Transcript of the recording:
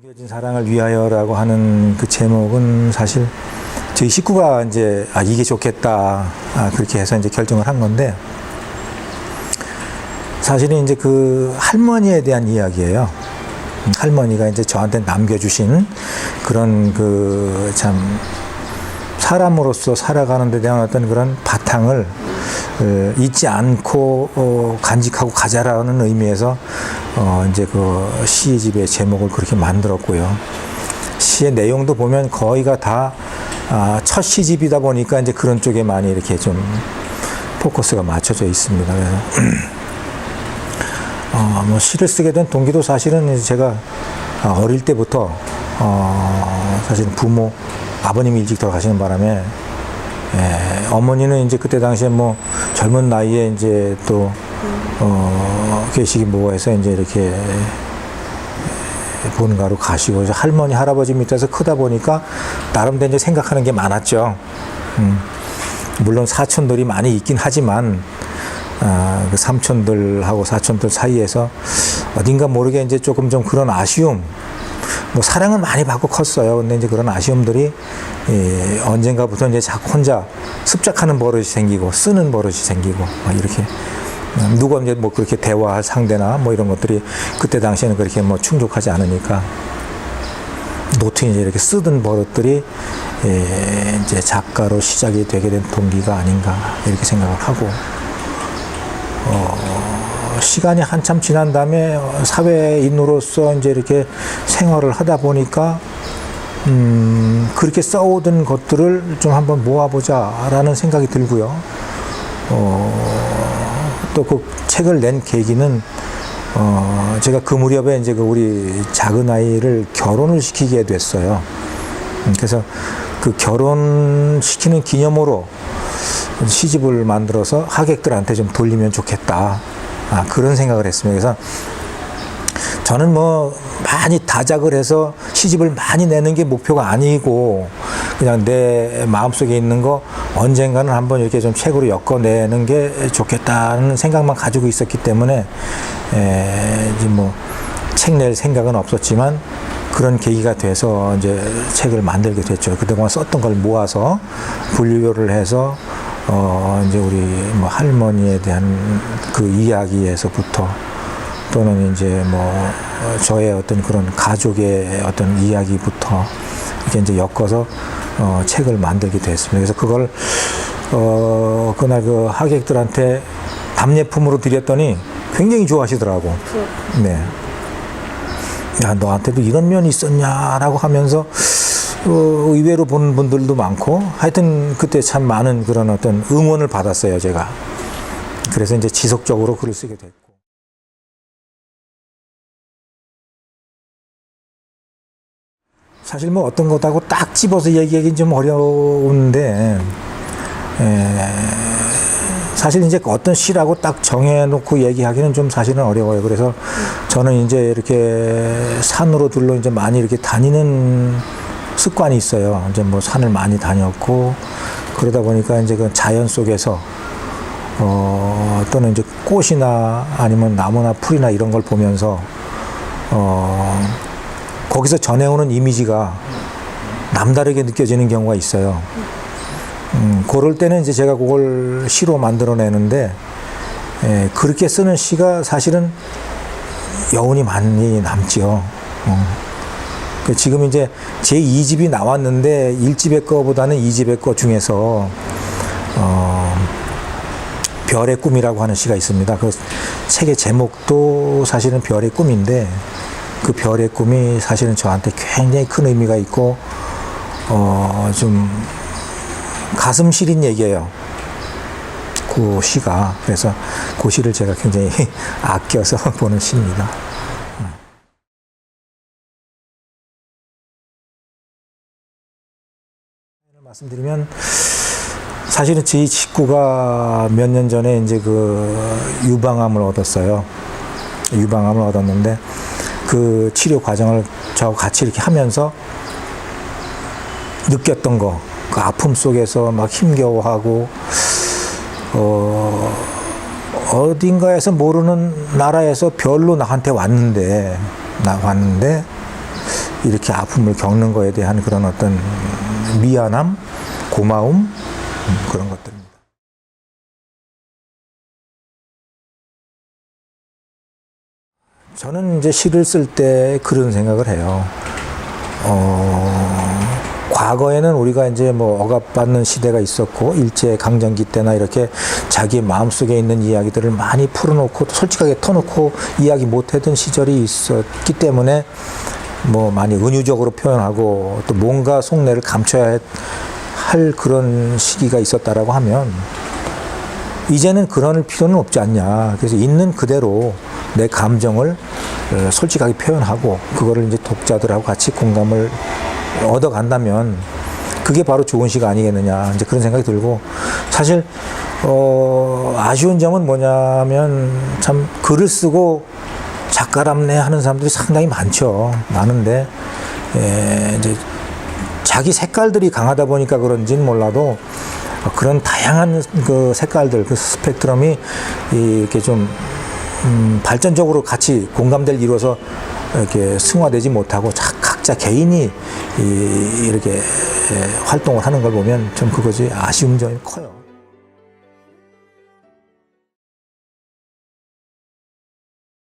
남겨진 사랑을 위하여라고 하는 그 제목은 사실 저희 식구가 이제 이게 좋겠다 그렇게 해서 이제 결정을 한 건데, 사실은 이제 그 할머니에 대한 이야기예요. 할머니가 이제 저한테 남겨주신 그런 그 참 사람으로서 살아가는 데 대한 어떤 그런 바탕을 잊지 않고 간직하고 가자라는 의미에서 이제 그 시집의 제목을 그렇게 만들었고요. 시의 내용도 보면 거의가 다 첫 시집이다 보니까 이제 그런 쪽에 많이 이렇게 좀 포커스가 맞춰져 있습니다. 그래서 뭐 시를 쓰게 된 동기도 사실은 이제 제가 어릴 때부터 사실 부모 아버님이 일찍 돌아가시는 바람에 어머니는 이제 그때 당시에 뭐 젊은 나이에 이제 또 계시기 뭐해서 이제 이렇게 본가로 가시고, 이제 할머니 할아버지 밑에서 크다 보니까 나름대로 이제 생각하는 게 많았죠. 물론 사촌들이 많이 있긴 하지만 그 삼촌들하고 사촌들 사이에서 어딘가 모르게 이제 조금 좀 그런 아쉬움, 뭐 사랑을 많이 받고 컸어요. 근데 이제 그런 아쉬움들이 언젠가부터 이제 자꾸 혼자 습작하는 버릇이 생기고 쓰는 버릇이 생기고 이렇게 누가 이제 뭐 그렇게 대화할 상대나 뭐 이런 것들이 그때 당시에는 그렇게 뭐 충족하지 않으니까 노트 이제 이렇게 쓰던 버릇들이 이제 작가로 시작이 되게 된 동기가 아닌가 이렇게 생각을 하고, 시간이 한참 지난 다음에 사회인으로서 이제 이렇게 생활을 하다 보니까 그렇게 써오던 것들을 좀 한번 모아보자라는 생각이 들고요. 또 그 책을 낸 계기는 제가 그 무렵에 이제 그 우리 작은 아이를 결혼을 시키게 됐어요. 그래서 그 결혼시키는 기념으로 시집을 만들어서 하객들한테 좀 돌리면 좋겠다. 그런 생각을 했습니다. 그래서 저는 뭐 많이 다작을 해서 시집을 많이 내는 게 목표가 아니고, 그냥 내 마음속에 있는 거 언젠가는 한번 이렇게 좀 책으로 엮어내는 게 좋겠다는 생각만 가지고 있었기 때문에 이제 뭐 책 낼 생각은 없었지만 그런 계기가 돼서 이제 책을 만들게 됐죠. 그동안 썼던 걸 모아서 분류를 해서 이제 우리 뭐 할머니에 대한 그 이야기에서부터, 또는 이제 뭐 저의 어떤 그런 가족의 어떤 이야기부터 이렇게 이제 엮어서 책을 만들게 됐습니다. 그래서 그걸 그날 그 하객들한테 답례품으로 드렸더니 굉장히 좋아하시더라고. 네. 야, 너한테도 이런 면이 있었냐라고 하면서 의외로 보는 분들도 많고, 하여튼 그때 참 많은 그런 어떤 응원을 받았어요, 제가. 그래서 이제 지속적으로 글을 쓰게 됐고. 사실 뭐 어떤 것하고 딱 집어서 얘기하기는 좀 어려운데, 사실 이제 어떤 시라고 딱 정해놓고 얘기하기는 좀 사실은 어려워요. 그래서 저는 이제 이렇게 산으로 둘러 이제 많이 이렇게 다니는 습관이 있어요. 이제 뭐 산을 많이 다녔고, 그러다 보니까 이제 그 자연 속에서 또는 이제 꽃이나 아니면 나무나 풀이나 이런 걸 보면서 거기서 전해오는 이미지가 남다르게 느껴지는 경우가 있어요. 그럴 때는 이제 제가 그걸 시로 만들어내는데, 그렇게 쓰는 시가 사실은 여운이 많이 남죠. 지금 이제 제 2집이 나왔는데 1집의 거보다는 2집의 거 중에서 별의 꿈이라고 하는 시가 있습니다. 그 책의 제목도 사실은 별의 꿈인데, 그 별의 꿈이 사실은 저한테 굉장히 큰 의미가 있고 좀 가슴 시린 얘기예요, 그 시가. 그래서 그 시를 제가 굉장히 아껴서 보는 시입니다. 말씀드리면, 사실은 저희 식구가 몇 년 전에 이제 그 유방암을 얻었어요. 유방암을 얻었는데 그 치료 과정을 저하고 같이 이렇게 하면서 느꼈던 거, 그 아픔 속에서 막 힘겨워하고 어딘가에서 모르는 나라에서 별로 나한테 왔는데 이렇게 아픔을 겪는 거에 대한 그런 어떤 미안함, 고마움, 그런 것들입니다. 저는 이제 시를 쓸 때 그런 생각을 해요. 과거에는 우리가 이제 뭐 억압받는 시대가 있었고 일제 강점기 때나 이렇게 자기 마음속에 있는 이야기들을 많이 풀어놓고 솔직하게 터놓고 이야기 못했던 시절이 있었기 때문에 뭐 많이 은유적으로 표현하고 또 뭔가 속내를 감춰야 할 그런 시기가 있었다라고 하면 이제는 그럴 필요는 없지 않냐. 그래서 있는 그대로 내 감정을 솔직하게 표현하고 그거를 이제 독자들하고 같이 공감을 얻어간다면 그게 바로 좋은 시가 아니겠느냐 이제 그런 생각이 들고 사실 아쉬운 점은 뭐냐면 참 글을 쓰고 작가랍네 하는 사람들이 상당히 많은데 이제 자기 색깔들이 강하다 보니까 그런지는 몰라도 그런 다양한 그 색깔들 그 스펙트럼이 이렇게 좀 발전적으로 같이 공감대를 이루어서 이렇게 승화되지 못하고 각자 개인이 이렇게 활동을 하는 걸 보면 좀 그것이 아쉬운 점이 커요.